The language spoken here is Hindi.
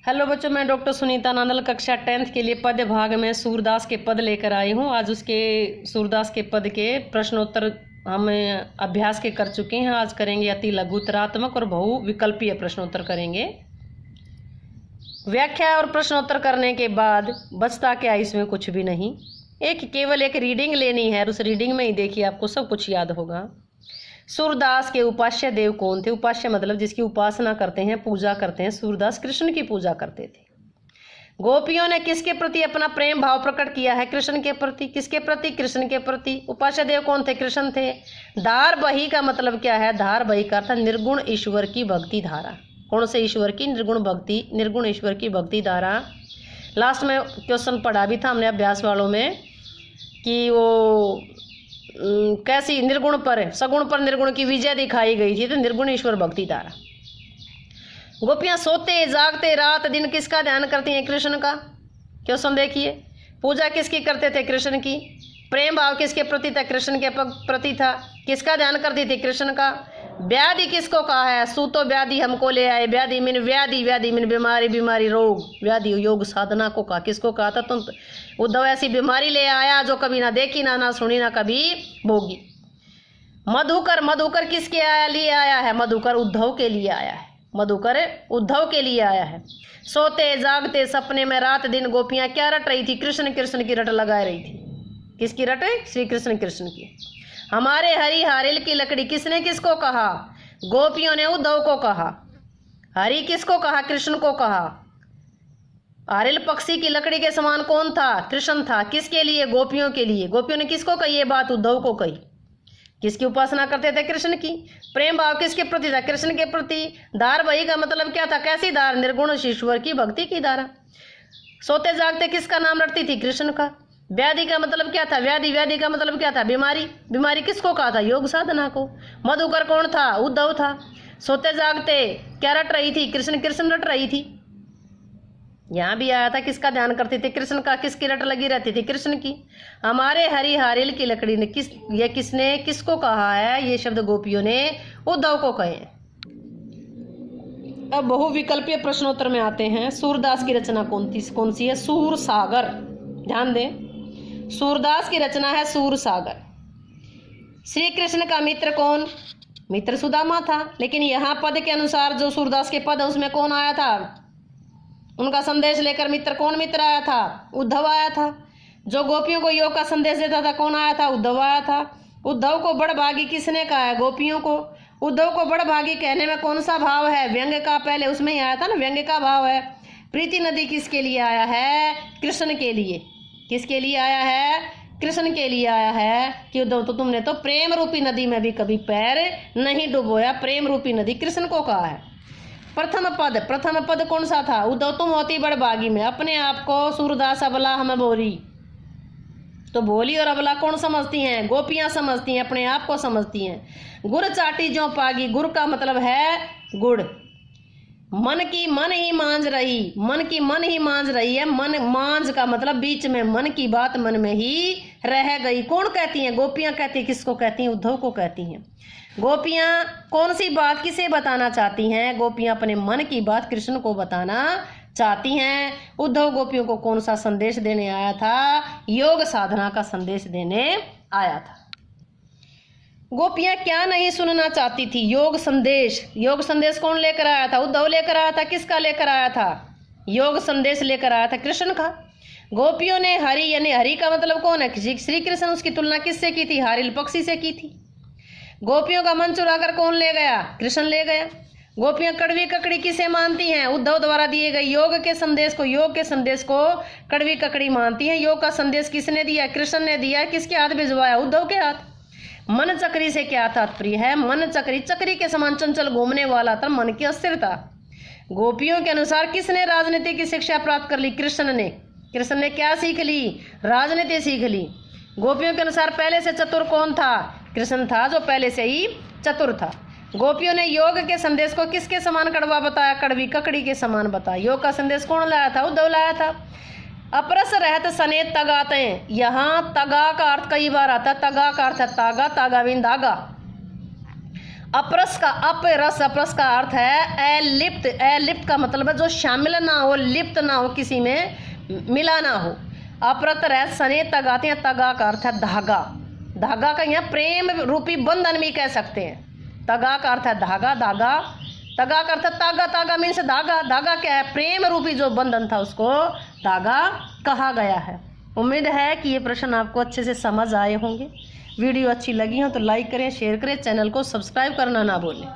हेलो बच्चों, मैं डॉक्टर सुनीता नांदल कक्षा 10th के लिए पद्य भाग में सूरदास के पद लेकर आई हूँ। आज उसके सूरदास के पद के प्रश्नोत्तर हम अभ्यास के कर चुके हैं। आज करेंगे अति लघुतरात्मक और बहु विकल्पीय प्रश्नोत्तर करेंगे। व्याख्या और प्रश्नोत्तर करने के बाद बचता क्या इसमें कुछ भी नहीं। केवल एक रीडिंग लेनी है और उस रीडिंग में ही देखिए आपको सब कुछ याद होगा। सूरदास के उपास्य देव कौन थे? उपास्य मतलब जिसकी उपासना करते हैं, पूजा करते हैं। सूरदास कृष्ण की पूजा करते थे। गोपियों ने किसके प्रति अपना प्रेम भाव प्रकट किया है? कृष्ण के प्रति। किसके प्रति? कृष्ण के प्रति। उपास्य देव कौन थे? कृष्ण थे। धार बही का मतलब क्या है? धार बही का अर्थ निर्गुण ईश्वर की भक्ति धारा। कौन से ईश्वर की? निर्गुण भक्ति, निर्गुण ईश्वर की भक्ति धारा। लास्ट में क्वेश्चन पढ़ा भी था हमने अभ्यास वालों में कि वो कैसी निर्गुण पर सगुण पर निर्गुण की विजय दिखाई गई थी, तो निर्गुण ईश्वर भक्ति धारा। गोपियां सोते जागते रात दिन किसका ध्यान करती हैं? कृष्ण का। क्वेश्चन देखिए, पूजा किसकी करते थे? कृष्ण की। प्रेम भाव किसके प्रति था? कृष्ण के प्रति था। किसका ध्यान करती थी? कृष्ण का। व्याधि किसको कहा है? सूतो व्याधि हमको ले आए। व्याधि मीन व्याधि, व्याधि मीन बीमारी, बीमारी रोग। व्याधि योग साधना को कहा। किसको कहा था? तुम उद्धव ऐसी बीमारी ले आया जो कभी ना देखी ना सुनी ना कभी भोगी। मधुकर, मधुकर किसके लिए आया है? मधुकर उद्धव के लिए आया है। मधुकर उद्धव के लिए आया है। सोते जागते सपने में रात दिन गोपियां क्या रट रही थी? कृष्ण कृष्ण की रट लगा रही थी। किसकी रट? श्री कृष्ण कृष्ण की। हमारे हरि हारिल की लकड़ी किसने किसको कहा? गोपियों ने उद्धव को कहा। हरि किसको कहा? कृष्ण को कहा। हारिल पक्षी की लकड़ी के समान कौन था? कृष्ण था। किसके लिए? गोपियों के लिए। गोपियों ने किसको कही ये बात? उद्धव को कही। किसकी उपासना करते थे? कृष्ण की। प्रेम भाव किसके प्रति था? कृष्ण के प्रति। धार बही का मतलब क्या था? कैसी धार? निर्गुण ईश्वर की भक्ति की धारा। सोते जागते किसका नाम रटती थी? कृष्ण का। व्याधि का मतलब क्या था? व्याधि, व्याधि का मतलब क्या था? बीमारी। बीमारी किसको कहा था? योग साधना को। मधुकर कौन था? उद्धव था। सोते जागते क्या रट रही थी? कृष्ण कृष्ण रट रही थी। यहाँ भी आया था किसका ध्यान करते थे? कृष्ण का। किसकी रट लगी रहती थी? कृष्ण की। हमारे हरि हारिल की लकड़ी ने किसने किसको कहा है? ये शब्द गोपियों ने उद्धव को कहे। अब बहुविकल्पीय प्रश्नोत्तर में आते हैं। सूरदास की रचना कौन सी है? सूर सागर। ध्यान दें, सूरदास की रचना है सूर सागर। श्री कृष्ण का मित्र कौन? मित्र सुदामा था। लेकिन यहाँ पद के अनुसार जो सूरदास के पद है उसमें कौन आया था? उनका संदेश लेकर मित्र कौन मित्र आया था? उद्धव आया था। जो गोपियों को योग का संदेश देता था कौन आया था? उद्धव आया था। उद्धव को बड़भागी किसने कहा है? गोपियों को। उद्धव को बड़भागी कहने में कौन सा भाव है? व्यंग्य का। पहले उसमें ही आया था ना, व्यंग्य का भाव है। प्रीति नदी किसके लिए आया है? कृष्ण के लिए। किसके लिए आया है? कृष्ण के लिए आया है कि उद्धव तो तुमने तो प्रेम रूपी नदी में भी कभी पैर नहीं डुबोया। प्रेम रूपी नदी कृष्ण को कहा है। प्रथम पद कौन सा था? उद्धव तुम होती बड़भागी में अपने आप को सूरदास अबला हमें बोली। तो भोली और अबला कौन समझती हैं? गोपियां समझती हैं, अपने आप को समझती हैं। गुड़ चाटी जो पागी। गुड़ का मतलब है गुड़। मन की मन ही मांझ रही। मन की मन ही मांझ रही है। मन मांझ का मतलब बीच में। मन की बात मन में ही रह गई। कौन कहती हैं? गोपियां कहती हैं। किसको कहती हैं? उद्धव को कहती हैं। गोपियां कौन सी बात किसे बताना चाहती हैं? गोपियां अपने मन की बात कृष्ण को बताना चाहती हैं। उद्धव गोपियों को कौन सा संदेश देने आया था? योग साधना का संदेश देने आया था। गोपियां क्या नहीं सुनना चाहती थी? योग संदेश। योग संदेश कौन लेकर आया था? उद्धव लेकर आया था। किसका लेकर आया था? योग संदेश लेकर आया था कृष्ण का। गोपियों ने हरि, यानी हरि का मतलब कौन है? श्री कृष्ण। उसकी तुलना किससे की थी? हारिल पक्षी से की थी। गोपियों का मन चुराकर कौन ले गया? कृष्ण ले गया। गोपियां कड़वी ककड़ी किसे मानती हैं? उद्धव द्वारा दिए गए योग के संदेश को। योग के संदेश को कड़वी ककड़ी मानती हैं। योग का संदेश किसने दिया? कृष्ण ने दिया। किसके हाथ भिजवाया? उद्धव के हाथ। मन चक्री से क्या तात्पर्य है? मन चक्री, चक्री के समान चंचल घूमने वाला था। मन की अस्थिरता। गोपियों के अनुसार किसने राजनीति की शिक्षा प्राप्त कर ली? कृष्ण ने। कृष्ण ने क्या सीख ली? राजनीति सीख ली। गोपियों के अनुसार पहले से चतुर कौन था? कृष्ण था, जो पहले से ही चतुर था। गोपियों ने योग के संदेश को किसके समान कड़वा बताया? कड़वी ककड़ी के समान बताया। योग का संदेश कौन लाया था? उद्धव लाया था। अपरस रहत सने तगाते हैं। यहाँ तगा का अर्थ कई बार आता है। तगा का अर्थ है तागा, तागा बिन धागा। अपरस का अपरस, अपरस का अर्थ है अलिप्त। अलिप्त का मतलब है जो शामिल ना हो, लिप्त ना हो, किसी में मिला ना हो। अपरत रह सने तगाते हैं, तगा का अर्थ है धागा। धागा का यहाँ प्रेम रूपी बंधन भी कह सकते हैं। तगा का अर्थ है धागा, धागा। तगा का अर्थ है तागा, तागा मीन्स धागा। धागा क्या है? प्रेम रूपी जो बंधन था उसको धागा कहा गया है। उम्मीद है कि ये प्रश्न आपको अच्छे से समझ आए होंगे। वीडियो अच्छी लगी हो तो लाइक करें, शेयर करें, चैनल को सब्सक्राइब करना ना भूलें।